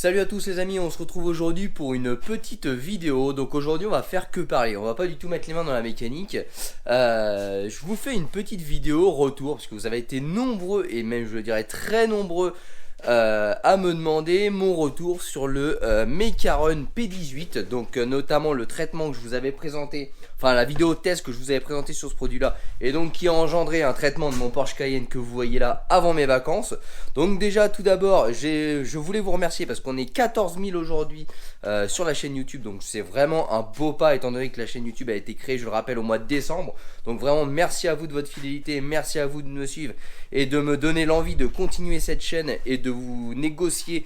Salut à tous les amis, on se retrouve aujourd'hui pour une petite vidéo. Donc aujourd'hui on va faire que parler, on va pas du tout mettre les mains dans la mécanique. Je vous fais une petite vidéo retour parce que vous avez été nombreux et même je dirais très nombreux à me demander mon retour sur le Mekarun P18. Donc notamment le traitement que je vous avais présenté, enfin la vidéo test que je vous avais présenté sur ce produit là, et donc qui a engendré un traitement de mon Porsche Cayenne que vous voyez là avant mes vacances. Donc déjà tout d'abord je voulais vous remercier parce qu'on est 14 000 aujourd'hui sur la chaîne YouTube. Donc c'est vraiment un beau pas étant donné que la chaîne YouTube a été créée, je le rappelle, au mois de décembre. Donc vraiment merci à vous de votre fidélité, merci à vous de me suivre et de me donner l'envie de continuer cette chaîne et de vous négocier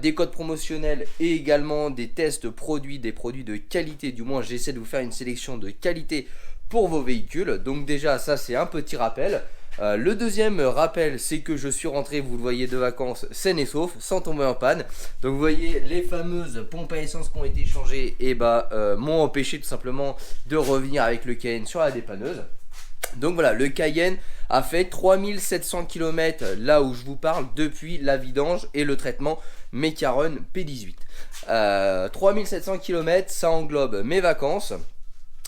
des codes promotionnels et également des tests produits, des produits de qualité. Du moins j'essaie de vous faire une sélection de qualité pour vos véhicules. Donc déjà ça c'est un petit rappel. Le deuxième rappel, c'est que je suis rentré, vous le voyez, de vacances sain et sauf, sans tomber en panne. Donc vous voyez, les fameuses pompes à essence qui ont été changées et m'ont empêché tout simplement de revenir avec le Cayenne sur la dépanneuse. Donc voilà, le Cayenne a fait 3700 km là où je vous parle depuis la vidange et le traitement Mekarun P18. 3700 km, ça englobe mes vacances,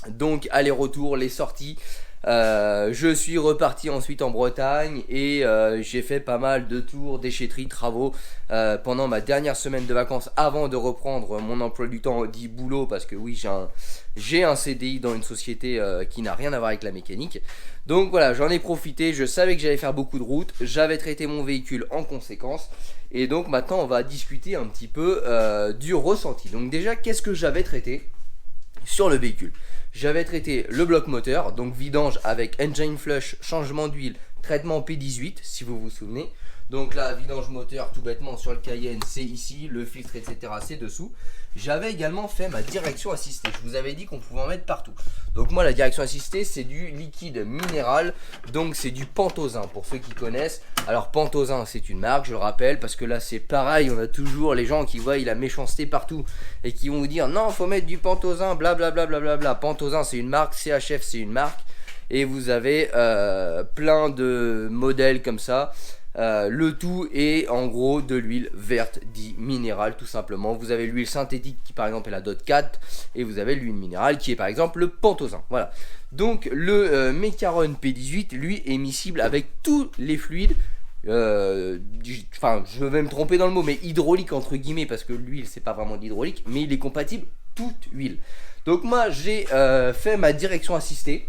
donc aller-retour, les sorties. Je suis reparti ensuite en Bretagne et j'ai fait pas mal de tours, déchetteries, travaux pendant ma dernière semaine de vacances avant de reprendre mon emploi du temps dit boulot, parce que oui, j'ai un CDI dans une société qui n'a rien à voir avec la mécanique. Donc voilà, j'en ai profité, je savais que j'allais faire beaucoup de routes, j'avais traité mon véhicule en conséquence. Et donc maintenant on va discuter un petit peu du ressenti. Donc déjà, qu'est-ce que j'avais traité sur le véhicule? J'avais traité le bloc moteur, donc vidange avec engine flush, changement d'huile, traitement P18 si vous vous souvenez. Donc là, vidange moteur tout bêtement sur le Cayenne, c'est ici, le filtre etc c'est dessous. J'avais également fait ma direction assistée, je vous avais dit qu'on pouvait en mettre partout. Donc moi la direction assistée c'est du liquide minéral, donc c'est du Penthosin pour ceux qui connaissent. Alors Penthosin c'est une marque, je le rappelle, parce que là c'est pareil, on a toujours les gens qui voient la méchanceté partout et qui vont vous dire non faut mettre du Penthosin, blablabla. Bla. Penthosin c'est une marque, CHF c'est une marque, et vous avez plein de modèles comme ça. Le tout est en gros de l'huile verte dit minérale tout simplement. Vous avez l'huile synthétique qui par exemple est la DOT 4 et vous avez l'huile minérale qui est par exemple le Penthosin. Voilà. Donc le Mekarun P18 lui est miscible avec tous les fluides. Enfin je vais me tromper dans le mot, mais hydraulique entre guillemets, parce que l'huile c'est pas vraiment d'hydraulique, mais il est compatible toute huile. Donc moi j'ai fait ma direction assistée.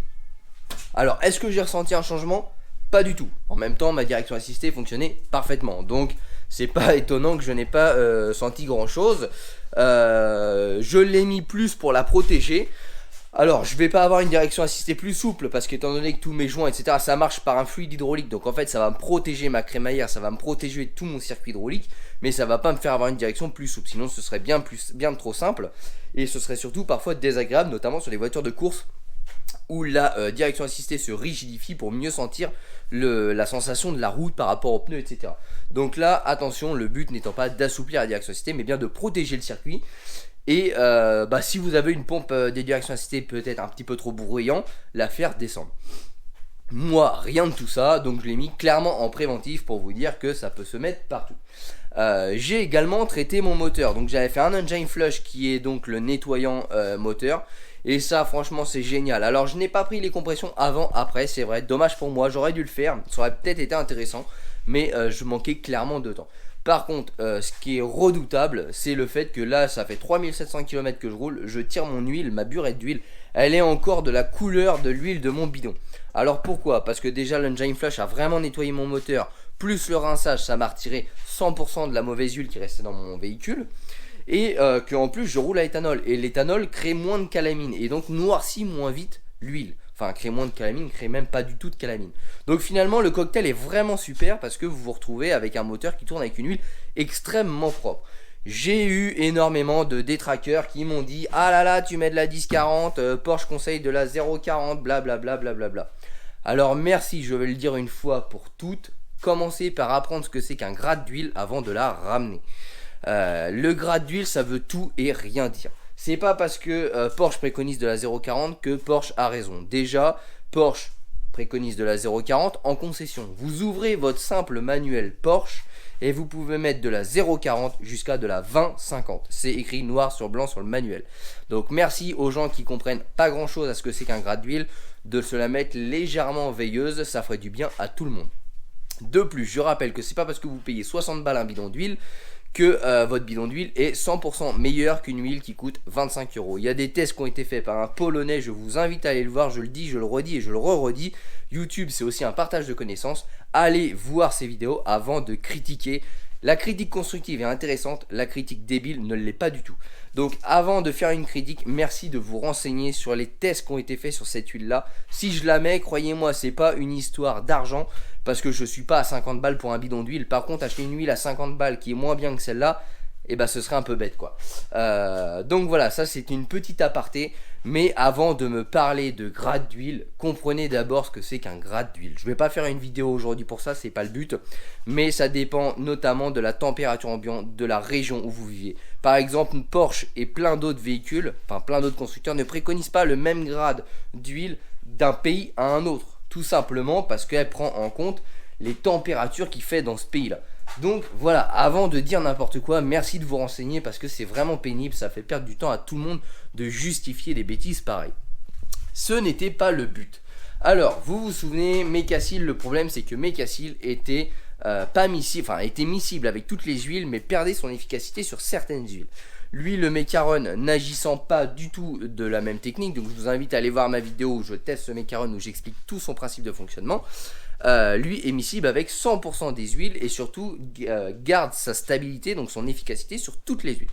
Alors est-ce que j'ai ressenti un changement? Pas du tout. En même temps, ma direction assistée fonctionnait parfaitement. Donc, c'est pas étonnant que je n'ai pas senti grand chose. Je l'ai mis plus pour la protéger. Alors, je vais pas avoir une direction assistée plus souple parce qu'étant donné que tous mes joints, etc., ça marche par un fluide hydraulique. Donc, en fait, ça va me protéger ma crémaillère, ça va me protéger tout mon circuit hydraulique. Mais ça va pas me faire avoir une direction plus souple. Sinon, ce serait bien trop simple. Et ce serait surtout parfois désagréable, notamment sur les voitures de course, où la direction assistée se rigidifie pour mieux sentir la sensation de la route par rapport aux pneus, etc. Donc là, attention, le but n'étant pas d'assouplir la direction assistée, mais bien de protéger le circuit. Et si vous avez une pompe des directions assistées peut-être un petit peu trop bruyant, la faire descendre. Moi, rien de tout ça, donc je l'ai mis clairement en préventif pour vous dire que ça peut se mettre partout. J'ai également traité mon moteur, donc j'avais fait un engine flush qui est donc le nettoyant moteur. Et ça franchement c'est génial. Alors je n'ai pas pris les compressions avant, après, c'est vrai, dommage pour moi, j'aurais dû le faire, ça aurait peut-être été intéressant, mais je manquais clairement de temps. Par contre, ce qui est redoutable, c'est le fait que là, ça fait 3700 km que je roule, je tire mon huile, ma burette d'huile, elle est encore de la couleur de l'huile de mon bidon. Alors pourquoi? Parce que déjà l'engine flush a vraiment nettoyé mon moteur, plus le rinçage, ça m'a retiré 100% de la mauvaise huile qui restait dans mon véhicule. Et qu'en plus je roule à éthanol, et l'éthanol crée moins de calamine et donc noircit moins vite l'huile. Enfin crée moins de calamine, crée même pas du tout de calamine. Donc finalement le cocktail est vraiment super parce que vous vous retrouvez avec un moteur qui tourne avec une huile extrêmement propre. J'ai eu énormément de détraqueurs qui m'ont dit ah là là tu mets de la 1040, Porsche conseille de la 040, blablabla. Alors merci, je vais le dire une fois pour toutes, commencez par apprendre ce que c'est qu'un grade d'huile avant de la ramener. Le grade d'huile ça veut tout et rien dire. C'est pas parce que Porsche préconise de la 0,40 que Porsche a raison. Déjà Porsche préconise de la 0,40 en concession. Vous ouvrez votre simple manuel Porsche et vous pouvez mettre de la 0,40 jusqu'à de la 20,50. C'est écrit noir sur blanc sur le manuel. Donc merci aux gens qui comprennent pas grand chose à ce que c'est qu'un grade d'huile, de se la mettre légèrement veilleuse, ça ferait du bien à tout le monde. De plus, je rappelle que c'est pas parce que vous payez 60 balles un bidon d'huile que votre bidon d'huile est 100% meilleur qu'une huile qui coûte 25 euros. Il y a des tests qui ont été faits par un Polonais, je vous invite à aller le voir, je le dis, je le redis et je le redis. YouTube, c'est aussi un partage de connaissances. Allez voir ces vidéos avant de critiquer. La critique constructive est intéressante, la critique débile ne l'est pas du tout. Donc avant de faire une critique, merci de vous renseigner sur les tests qui ont été faits sur cette huile là. Si je la mets, croyez-moi, c'est pas une histoire d'argent, parce que je suis pas à 50 balles pour un bidon d'huile. Par contre, acheter une huile à 50 balles qui est moins bien que celle-là, et bah ce serait un peu bête quoi. Donc voilà, ça c'est une petite aparté. Mais avant de me parler de grade d'huile, comprenez d'abord ce que c'est qu'un grade d'huile. Je vais pas faire une vidéo aujourd'hui pour ça, c'est pas le but. Mais ça dépend notamment de la température ambiante, de la région où vous vivez. Par exemple, Porsche et plein d'autres véhicules, enfin plein d'autres constructeurs ne préconisent pas le même grade d'huile d'un pays à un autre. Tout simplement parce qu'elle prend en compte les températures qu'il fait dans ce pays-là. Donc voilà, avant de dire n'importe quoi, merci de vous renseigner parce que c'est vraiment pénible, ça fait perdre du temps à tout le monde de justifier des bêtises pareilles. Ce n'était pas le but. Alors, vous vous souvenez, Mecacil, le problème c'est que Mecacil était pas miscible, enfin était miscible avec toutes les huiles mais perdait son efficacité sur certaines huiles. Lui, le Mecaron, n'agissant pas du tout de la même technique, donc je vous invite à aller voir ma vidéo où je teste ce Mecaron, où j'explique tout son principe de fonctionnement. Lui est miscible avec 100% des huiles et surtout garde sa stabilité, donc son efficacité sur toutes les huiles.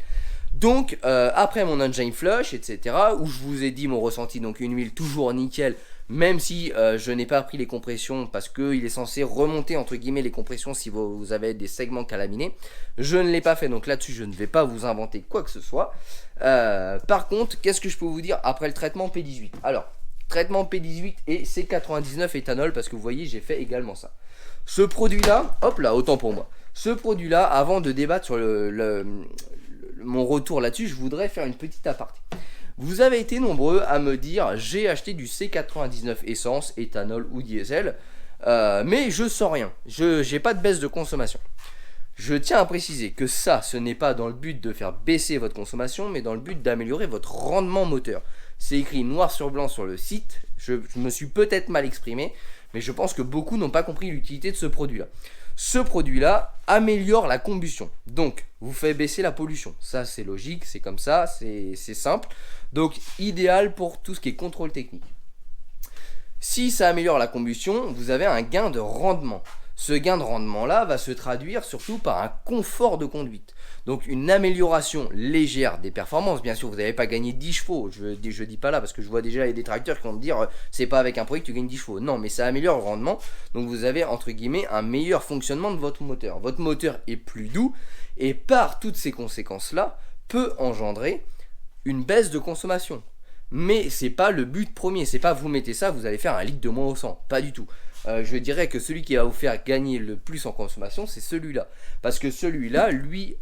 Donc après mon engine flush, etc., où je vous ai dit mon ressenti, donc une huile toujours nickel, même si je n'ai pas pris les compressions parce qu'il est censé remonter entre guillemets les compressions si vous avez des segments calaminés. Je ne l'ai pas fait, donc là-dessus je ne vais pas vous inventer quoi que ce soit. Par contre, qu'est-ce que je peux vous dire après le traitement P18? Alors, traitement P18 et C99 éthanol, parce que vous voyez j'ai fait également ça. Ce produit là, hop là, autant pour moi. Ce produit là, avant de débattre sur mon retour là-dessus, je voudrais faire une petite aparté. Vous avez été nombreux à me dire j'ai acheté du C99 essence, éthanol ou diesel, mais je sens rien, j'ai pas de baisse de consommation. Je tiens à préciser que ça, ce n'est pas dans le but de faire baisser votre consommation, mais dans le but d'améliorer votre rendement moteur. C'est écrit noir sur blanc sur le site, je me suis peut-être mal exprimé, mais je pense que beaucoup n'ont pas compris l'utilité de ce produit-là. Ce produit-là améliore la combustion, donc vous fait baisser la pollution. Ça c'est logique, c'est comme ça, c'est simple. Donc idéal pour tout ce qui est contrôle technique. Si ça améliore la combustion, vous avez un gain de rendement. Ce gain de rendement-là va se traduire surtout par un confort de conduite. Donc une amélioration légère des performances. Bien sûr, vous n'avez pas gagné 10 chevaux. Je dis pas là parce que je vois déjà les détracteurs qui vont me dire c'est pas avec un produit que tu gagnes 10 chevaux. Non, mais ça améliore le rendement. Donc vous avez entre guillemets un meilleur fonctionnement de votre moteur. Votre moteur est plus doux et par toutes ces conséquences-là peut engendrer une baisse de consommation. Mais c'est pas le but premier. C'est pas vous mettez ça, vous allez faire 1 litre de moins au 100. Pas du tout. Je dirais que celui qui va vous faire gagner le plus en consommation, c'est celui-là. Parce que celui-là, lui,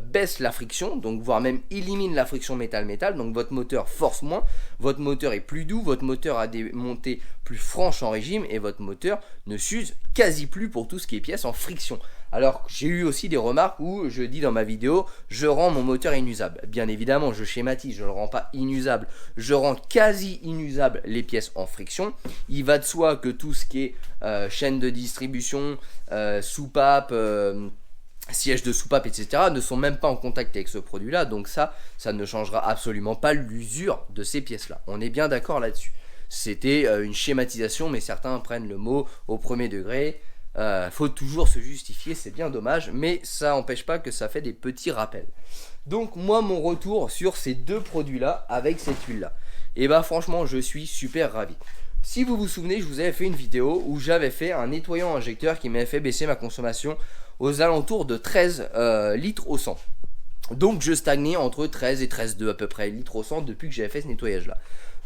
baisse la friction, donc voire même élimine la friction métal-métal. Donc votre moteur force moins, votre moteur est plus doux, votre moteur a des montées plus franches en régime et votre moteur ne s'use quasi plus pour tout ce qui est pièces en friction. Alors j'ai eu aussi des remarques où je dis dans ma vidéo, je rends mon moteur inusable. Bien évidemment, je schématise, je ne le rends pas inusable. Je rends quasi inusable les pièces en friction. Il va de soi que tout ce qui est chaîne de distribution, soupape, siège de soupape, etc. ne sont même pas en contact avec ce produit-là. Donc ça ne changera absolument pas l'usure de ces pièces-là. On est bien d'accord là-dessus. C'était une schématisation, mais certains prennent le mot au premier degré. Faut toujours se justifier, c'est bien dommage, mais ça n'empêche pas que ça fait des petits rappels. Donc moi mon retour sur ces deux produits là avec cette huile là, et bah franchement je suis super ravi. Si vous vous souvenez, je vous avais fait une vidéo où j'avais fait un nettoyant injecteur qui m'avait fait baisser ma consommation aux alentours de 13 litres au 100. Donc je stagnais entre 13 et 13,2 à peu près litres au 100 depuis que j'avais fait ce nettoyage là.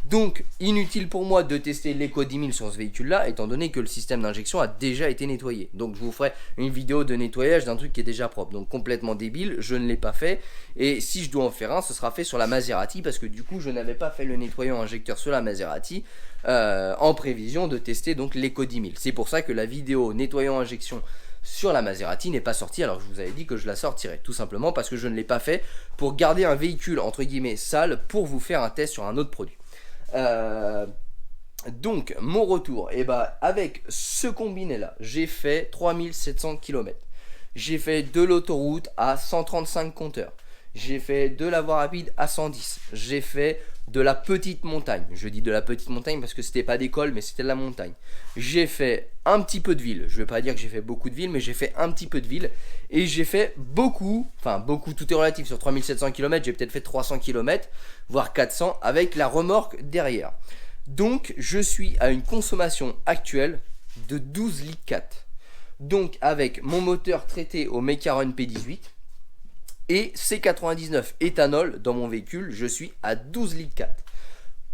Donc inutile pour moi de tester l'Eco 10 000 sur ce véhicule là, étant donné que le système d'injection a déjà été nettoyé. Donc je vous ferai une vidéo de nettoyage d'un truc qui est déjà propre. Donc complètement débile, je ne l'ai pas fait. Et si je dois en faire un, ce sera fait sur la Maserati, parce que du coup je n'avais pas fait le nettoyant injecteur sur la Maserati en prévision de tester donc l'Eco 10 000. C'est pour ça que la vidéo nettoyant injection sur la Maserati n'est pas sortie, alors que je vous avais dit que je la sortirais, tout simplement parce que je ne l'ai pas fait pour garder un véhicule entre guillemets sale pour vous faire un test sur un autre produit. Donc mon retour, et bah avec ce combiné là, j'ai fait 3700 km. J'ai fait de l'autoroute à 135 compteurs. J'ai fait de la voie rapide à 110. J'ai fait de la petite montagne. Je dis de la petite montagne parce que c'était pas d'école, mais c'était de la montagne. J'ai fait un petit peu de ville. Je vais pas dire que j'ai fait beaucoup de ville, mais j'ai fait un petit peu de ville. Et j'ai fait beaucoup, enfin beaucoup, tout est relatif. Sur 3700 km, j'ai peut-être fait 300 km, voire 400 avec la remorque derrière. Donc je suis à une consommation actuelle de 12 litres 4. Donc avec mon moteur traité au Mekaron P18 et C99 éthanol dans mon véhicule, je suis à 12 litres 4.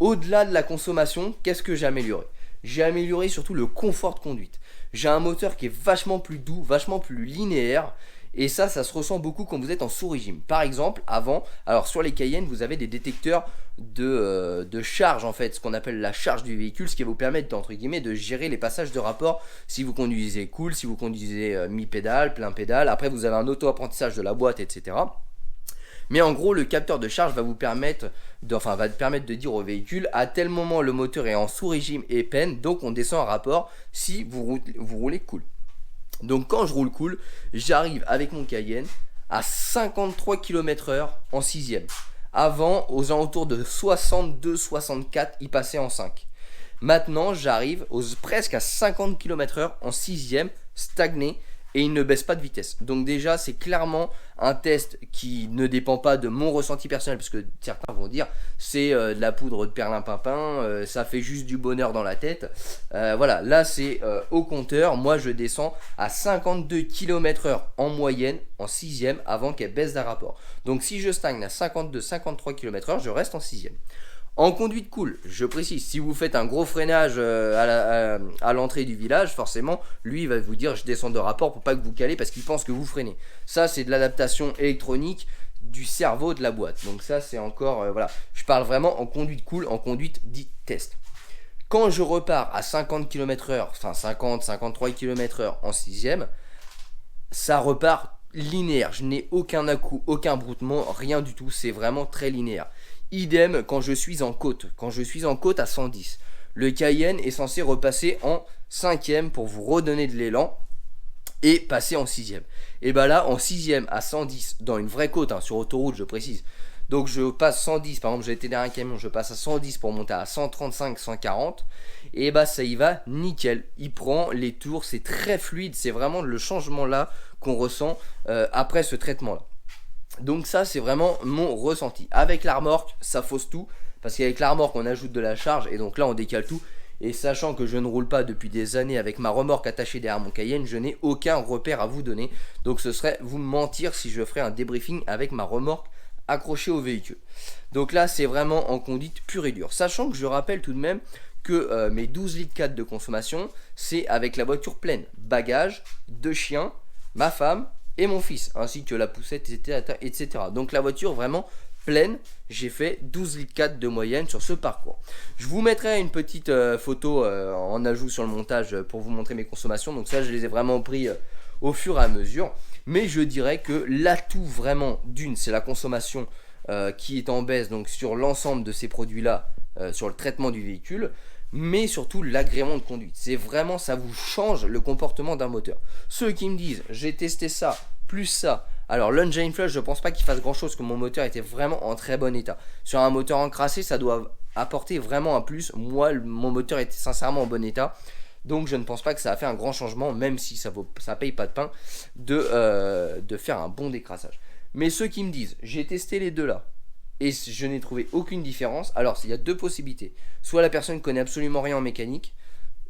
Au-delà de la consommation, qu'est-ce que j'ai amélioré? J'ai amélioré surtout le confort de conduite. J'ai un moteur qui est vachement plus doux, vachement plus linéaire. Et ça se ressent beaucoup quand vous êtes en sous-régime. Par exemple, avant, alors sur les Cayenne, vous avez des détecteurs de charge, en fait, ce qu'on appelle la charge du véhicule, ce qui va vous permettre, entre guillemets, de gérer les passages de rapport si vous conduisez cool, si vous conduisez mi-pédale, plein pédale. Après, vous avez un auto-apprentissage de la boîte, etc. Mais en gros, le capteur de charge va vous permettre de dire au véhicule, à tel moment, le moteur est en sous-régime et peine, donc on descend un rapport si vous roulez cool. Donc quand je roule cool, j'arrive avec mon Cayenne à 53 km/h en 6ème. Avant, aux alentours de 62-64, il passait en 5. Maintenant, j'arrive presque à 50 km/h en 6ème, stagné, et il ne baisse pas de vitesse. Donc déjà, c'est clairement un test qui ne dépend pas de mon ressenti personnel, parce que certains vont dire c'est de la poudre de perlimpinpin, ça fait juste du bonheur dans la tête. Voilà, là c'est au compteur, moi je descends à 52 km/h en moyenne en 6ème avant qu'elle baisse d'un rapport. Donc si je stagne à 52-53 km/h, je reste en 6ème. En conduite cool, je précise, si vous faites un gros freinage à l'entrée du village, forcément, lui il va vous dire je descends de rapport pour pas que vous calez parce qu'il pense que vous freinez. Ça c'est de l'adaptation électronique du cerveau de la boîte. Donc ça c'est encore, voilà, je parle vraiment en conduite cool, en conduite dit test. Quand je repars à 50 km/h, enfin 50-53 km/h en 6ème, ça repart linéaire. Je n'ai aucun à-coup, aucun broutement, rien du tout, c'est vraiment très linéaire. Idem quand je suis en côte. Quand je suis en côte à 110. Le Cayenne est censé repasser en 5ème pour vous redonner de l'élan et passer en 6ème. Et bah là, en 6ème à 110, dans une vraie côte, sur autoroute, je précise. Donc je passe 110, par exemple, j'ai été derrière un camion, je passe à 110 pour monter à 135, 140. Et bah ça y va nickel. Il prend les tours, c'est très fluide. C'est vraiment le changement là qu'on ressent après ce traitement là. Donc ça c'est vraiment mon ressenti. Avec la remorque ça fausse tout, parce qu'avec la remorque on ajoute de la charge et donc là on décale tout. Et sachant que je ne roule pas depuis des années avec ma remorque attachée derrière mon Cayenne, je n'ai aucun repère à vous donner. Donc ce serait vous mentir si je ferais un débriefing avec ma remorque accrochée au véhicule. Donc là c'est vraiment en conduite pure et dure. Sachant que je rappelle tout de même que mes 12 litres 4 de consommation c'est avec la voiture pleine. Bagages, 2 chiens, ma femme et mon fils, ainsi que la poussette, etc. Donc la voiture vraiment pleine, j'ai fait 12 litres 4 de moyenne sur ce parcours. Je vous mettrai une petite photo en ajout sur le montage pour vous montrer mes consommations. Donc ça je les ai vraiment pris au fur et à mesure. Mais je dirais que l'atout vraiment d'une, c'est la consommation qui est en baisse donc sur l'ensemble de ces produits là, sur le traitement du véhicule. Mais surtout l'agrément de conduite. C'est vraiment, ça vous change le comportement d'un moteur. Ceux qui me disent, j'ai testé ça, plus ça. Alors l'engine flush, je pense pas qu'il fasse grand chose, que mon moteur était vraiment en très bon état. Sur un moteur encrassé, ça doit apporter vraiment un plus. Moi, mon moteur était sincèrement en bon état. Donc je ne pense pas que ça a fait un grand changement, même si ça paye pas de pain, de faire un bon décrassage. Mais ceux qui me disent, j'ai testé les deux là, et je n'ai trouvé aucune différence. Alors il y a deux possibilités. Soit la personne connaît absolument rien en mécanique,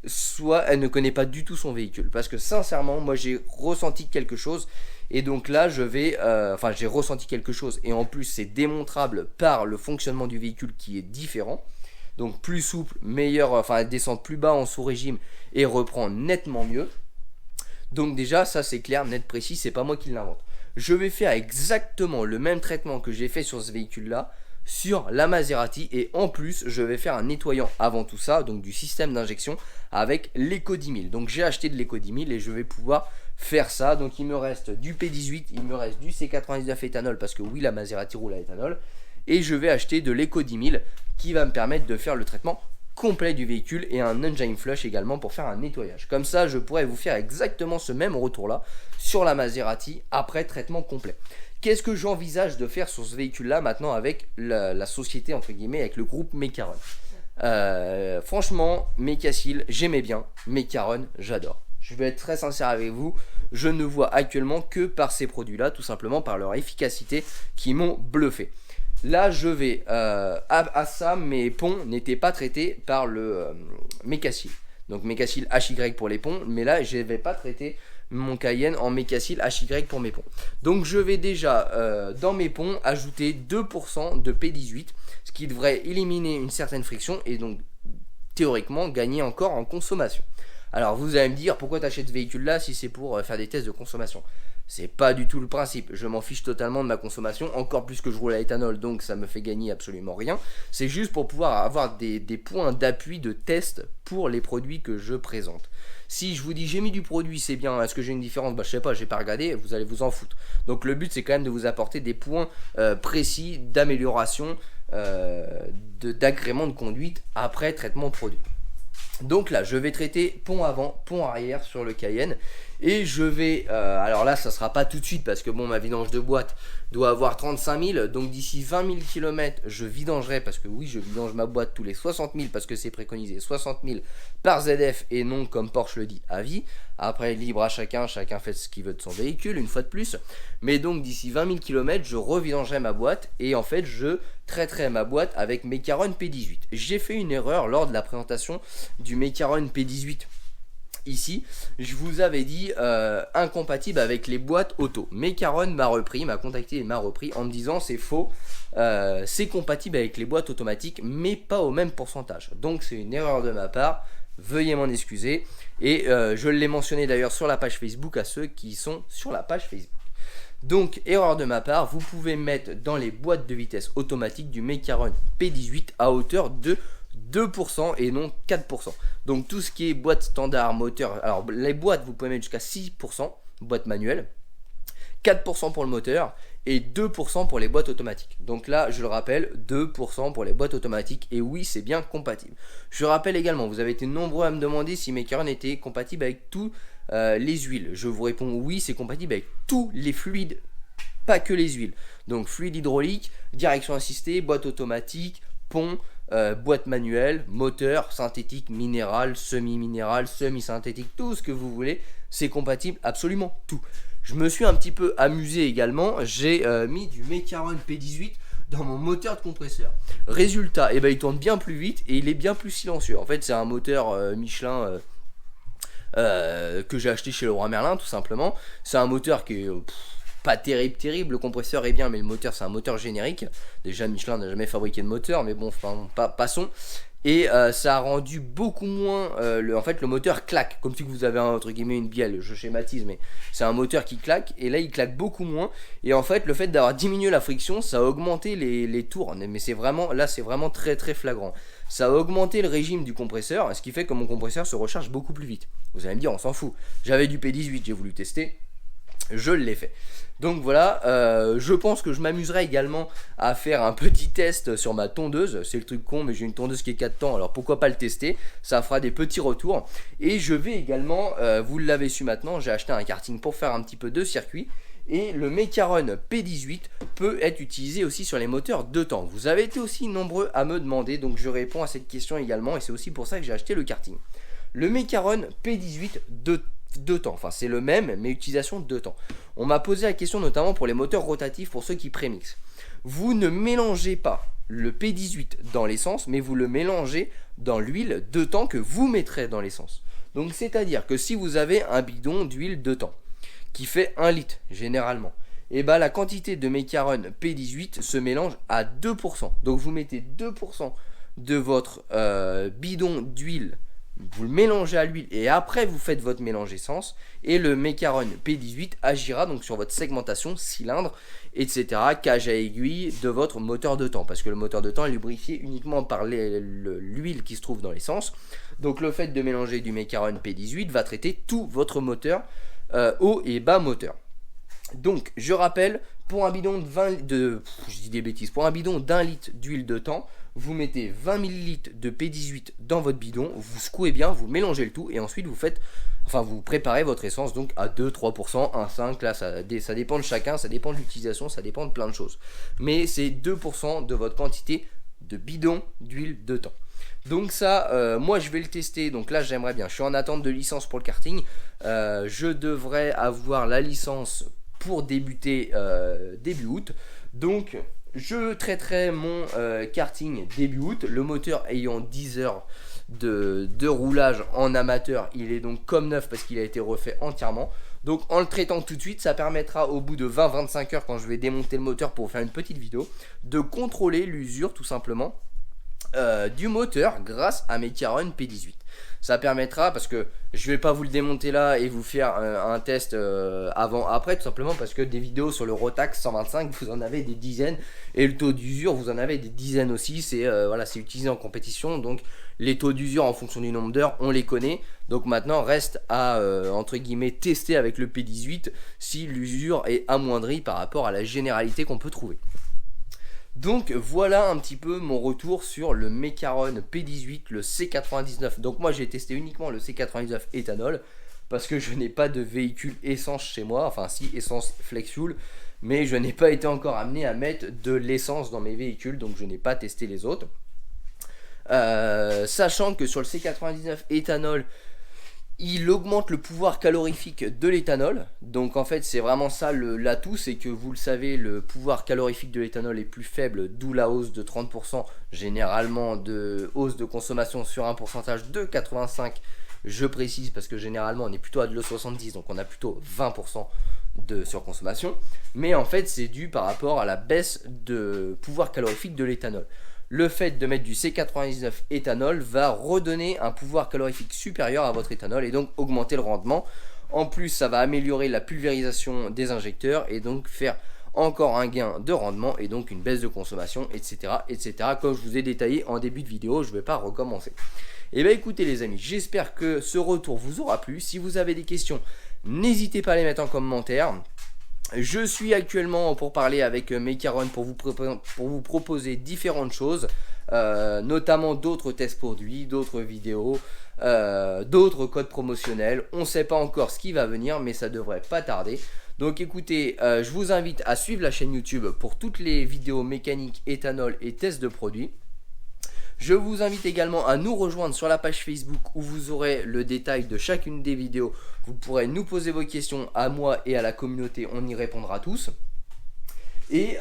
soit elle ne connaît pas du tout son véhicule. Parce que sincèrement, moi j'ai ressenti quelque chose. Et donc là j'ai ressenti quelque chose. Et en plus c'est démontrable par le fonctionnement du véhicule qui est différent. donc plus souple, meilleur, enfin elle descend plus bas en sous-régime et reprend nettement mieux. Donc déjà ça c'est clair, net, précis, c'est pas moi qui l'invente. Je vais faire exactement le même traitement que j'ai fait sur ce véhicule là sur la Maserati, et en plus je vais faire un nettoyant avant tout ça, donc du système d'injection avec l'Eco 10000. Donc j'ai acheté de l'Eco 10000 et je vais pouvoir faire ça. Donc il me reste du P18, il me reste du C99 éthanol parce que oui, la Maserati roule à éthanol, et je vais acheter de l'Eco 10000 qui va me permettre de faire le traitement complet du véhicule et un engine flush également pour faire un nettoyage. Comme ça je pourrais vous faire exactement ce même retour là sur la Maserati après traitement complet. Qu'est-ce que j'envisage de faire sur ce véhicule là maintenant avec la société entre guillemets, avec le groupe Mecaron? Franchement, Mecacil j'aimais bien, Mecaron j'adore. Je vais être très sincère avec vous, je ne vois actuellement que par ces produits là, tout simplement par leur efficacité qui m'ont bluffé. Là je vais à ça, mes ponts n'étaient pas traités par le Mecacil. Donc Mecacil HY pour les ponts, mais là je ne vais pas traiter mon Cayenne en Mecacil HY pour mes ponts. Donc je vais déjà dans mes ponts ajouter 2% de P18, ce qui devrait éliminer une certaine friction et donc théoriquement gagner encore en consommation. Alors vous allez me dire, pourquoi tu achètes ce véhicule là si c'est pour faire des tests de consommation? C'est pas du tout le principe, je m'en fiche totalement de ma consommation, encore plus que je roule à éthanol, donc ça me fait gagner absolument rien. C'est juste pour pouvoir avoir des points d'appui de test pour les produits que je présente. Si je vous dis j'ai mis du produit, c'est bien, est-ce que j'ai une différence? Bah je sais pas, j'ai pas regardé, vous allez vous en foutre. Donc le but c'est quand même de vous apporter des points précis d'amélioration, d'agrément de conduite après traitement produit. Donc là je vais traiter pont avant, pont arrière sur le Cayenne. Et je vais, alors là ça sera pas tout de suite parce que bon, ma vidange de boîte doit avoir 35 000. Donc d'ici 20 000 km je vidangerai, parce que oui je vidange ma boîte tous les 60 000 parce que c'est préconisé 60 000 par ZF et non comme Porsche le dit à vie. Après libre à chacun, chacun fait ce qu'il veut de son véhicule une fois de plus. Mais donc d'ici 20 000 km je revidangerai ma boîte et en fait je traiterai ma boîte avec Mecaron P18. J'ai fait une erreur lors de la présentation du Mecaron P18. Ici, je vous avais dit incompatible avec les boîtes auto. Mecaron m'a contacté et m'a repris en me disant c'est faux, c'est compatible avec les boîtes automatiques mais pas au même pourcentage. Donc c'est une erreur de ma part, veuillez m'en excuser. Et je l'ai mentionné d'ailleurs sur la page Facebook à ceux qui sont sur la page Facebook. Donc erreur de ma part, vous pouvez mettre dans les boîtes de vitesse automatique du Mecaron P18 à hauteur de 2% et non 4%. Donc tout ce qui est boîte standard, moteur, alors les boîtes vous pouvez mettre jusqu'à 6%, boîte manuelle, 4% pour le moteur et 2% pour les boîtes automatiques. Donc là je le rappelle, 2% pour les boîtes automatiques, et oui c'est bien compatible. Je rappelle également, vous avez été nombreux à me demander si Mecaron était compatible avec tous les huiles. Je vous réponds oui, c'est compatible avec tous les fluides, pas que les huiles. Donc fluide hydraulique, direction assistée, boîte automatique, pont, boîte manuelle, moteur, synthétique, minéral, semi-minéral, semi-synthétique, tout ce que vous voulez, c'est compatible, absolument tout. Je me suis un petit peu amusé également, j'ai mis du Mecaron P18 dans mon moteur de compresseur. Résultat, il tourne bien plus vite et il est bien plus silencieux. En fait c'est un moteur Michelin que j'ai acheté chez Leroy Merlin tout simplement. C'est un moteur qui est pas terrible, le compresseur est bien mais le moteur c'est un moteur générique. Déjà Michelin n'a jamais fabriqué de moteur, mais bon, enfin, passons. Et ça a rendu beaucoup moins, en fait le moteur claque, comme si vous avez entre guillemets une bielle, je schématise, mais c'est un moteur qui claque, et là il claque beaucoup moins, et en fait le fait d'avoir diminué la friction, ça a augmenté les tours, mais c'est vraiment, là c'est vraiment très flagrant. Ça a augmenté le régime du compresseur, ce qui fait que mon compresseur se recharge beaucoup plus vite. Vous allez me dire, on s'en fout, j'avais du P18, j'ai voulu tester, je l'ai fait. Donc voilà, je pense que je m'amuserai également à faire un petit test sur ma tondeuse. C'est le truc con, mais j'ai une tondeuse qui est 4 temps, alors pourquoi pas le tester? Ça fera des petits retours. Et je vais également, vous l'avez su maintenant, j'ai acheté un karting pour faire un petit peu de circuit. Et le Mecaron P18 peut être utilisé aussi sur les moteurs 2 temps. Vous avez été aussi nombreux à me demander, donc je réponds à cette question également. Et c'est aussi pour ça que j'ai acheté le karting. Le Mecaron P18 2 temps, enfin c'est le même mais utilisation 2 temps. On m'a posé la question notamment pour les moteurs rotatifs, pour ceux qui prémixent. Vous ne mélangez pas le P18 dans l'essence, mais vous le mélangez dans l'huile 2 temps que vous mettrez dans l'essence. Donc c'est à dire que si vous avez un bidon d'huile 2 temps qui fait 1 litre généralement, et la quantité de Mecaron P18 se mélange à 2%. Donc vous mettez 2% de votre bidon d'huile, vous le mélangez à l'huile et après vous faites votre mélange essence et le Macaron P18 agira donc sur votre segmentation, cylindre, etc., cage à aiguille de votre moteur de temps parce que le moteur de temps est lubrifié uniquement par l'huile qui se trouve dans l'essence. Donc le fait de mélanger du Macaron P18 va traiter tout votre moteur, haut et bas moteur. Donc je rappelle, pour un bidon pour un bidon d'1 litre d'huile de temps, vous mettez 20 ml de P18 dans votre bidon, vous secouez bien, vous mélangez le tout et ensuite vous préparez votre essence donc à 2-3%, 1,5, là ça dépend de chacun, ça dépend de l'utilisation, ça dépend de plein de choses. Mais c'est 2% de votre quantité de bidon d'huile de temps. Donc ça, moi je vais le tester, donc là j'aimerais bien, je suis en attente de licence pour le karting, je devrais avoir la licence pour débuter début août, donc je traiterai mon karting début août, le moteur ayant 10 heures de roulage en amateur, il est donc comme neuf parce qu'il a été refait entièrement. Donc en le traitant tout de suite, ça permettra au bout de 20-25 heures quand je vais démonter le moteur pour faire une petite vidéo, de contrôler l'usure tout simplement du moteur grâce à Macaron P18. Ça permettra, parce que je vais pas vous le démonter là et vous faire un test avant-après, tout simplement parce que des vidéos sur le Rotax 125, vous en avez des dizaines, et le taux d'usure, vous en avez des dizaines aussi. C'est voilà, c'est utilisé en compétition, donc les taux d'usure en fonction du nombre d'heures, on les connaît. Donc maintenant, reste à, entre guillemets, tester avec le P18 si l'usure est amoindrie par rapport à la généralité qu'on peut trouver. Donc voilà un petit peu mon retour sur le Macaron P18, le C99. Donc moi j'ai testé uniquement le C99 éthanol parce que je n'ai pas de véhicule essence chez moi, enfin si, essence flex fuel, mais je n'ai pas été encore amené à mettre de l'essence dans mes véhicules, donc je n'ai pas testé les autres. Sachant que sur le C99 éthanol, il augmente le pouvoir calorifique de l'éthanol. Donc en fait c'est vraiment ça l'atout, c'est que vous le savez, le pouvoir calorifique de l'éthanol est plus faible, d'où la hausse de 30% généralement de hausse de consommation sur un pourcentage de 85. Je précise parce que généralement on est plutôt à de 70, donc on a plutôt 20% de surconsommation. Mais en fait c'est dû par rapport à la baisse de pouvoir calorifique de l'éthanol. Le fait de mettre du C99 éthanol va redonner un pouvoir calorifique supérieur à votre éthanol et donc augmenter le rendement. En plus, ça va améliorer la pulvérisation des injecteurs et donc faire encore un gain de rendement et donc une baisse de consommation, etc. etc. Comme je vous ai détaillé en début de vidéo, je ne vais pas recommencer. Et bien écoutez les amis, j'espère que ce retour vous aura plu. Si vous avez des questions, n'hésitez pas à les mettre en commentaire. Je suis actuellement pour parler avec Macaron pour vous proposer différentes choses, notamment d'autres tests produits, d'autres vidéos, d'autres codes promotionnels. On ne sait pas encore ce qui va venir, mais ça devrait pas tarder. Donc écoutez, je vous invite à suivre la chaîne YouTube pour toutes les vidéos mécaniques, éthanol et tests de produits. Je vous invite également à nous rejoindre sur la page Facebook où vous aurez le détail de chacune des vidéos. Vous pourrez nous poser vos questions à moi et à la communauté, on y répondra tous. Et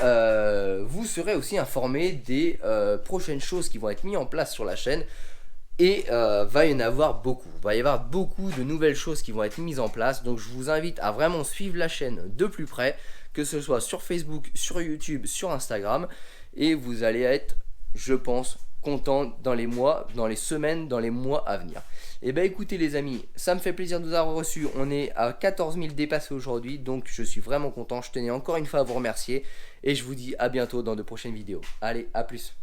vous serez aussi informé des prochaines choses qui vont être mises en place sur la chaîne. Et va y en avoir beaucoup. Il va y avoir beaucoup de nouvelles choses qui vont être mises en place. Donc je vous invite à vraiment suivre la chaîne de plus près, que ce soit sur Facebook, sur YouTube, sur Instagram. Et vous allez être, je pense, content dans les mois, dans les semaines, dans les mois à venir. Et ben écoutez les amis, ça me fait plaisir de vous avoir reçu. On est à 14 000 dépassés aujourd'hui, donc je suis vraiment content. Je tenais encore une fois à vous remercier et je vous dis à bientôt dans de prochaines vidéos. Allez, à plus.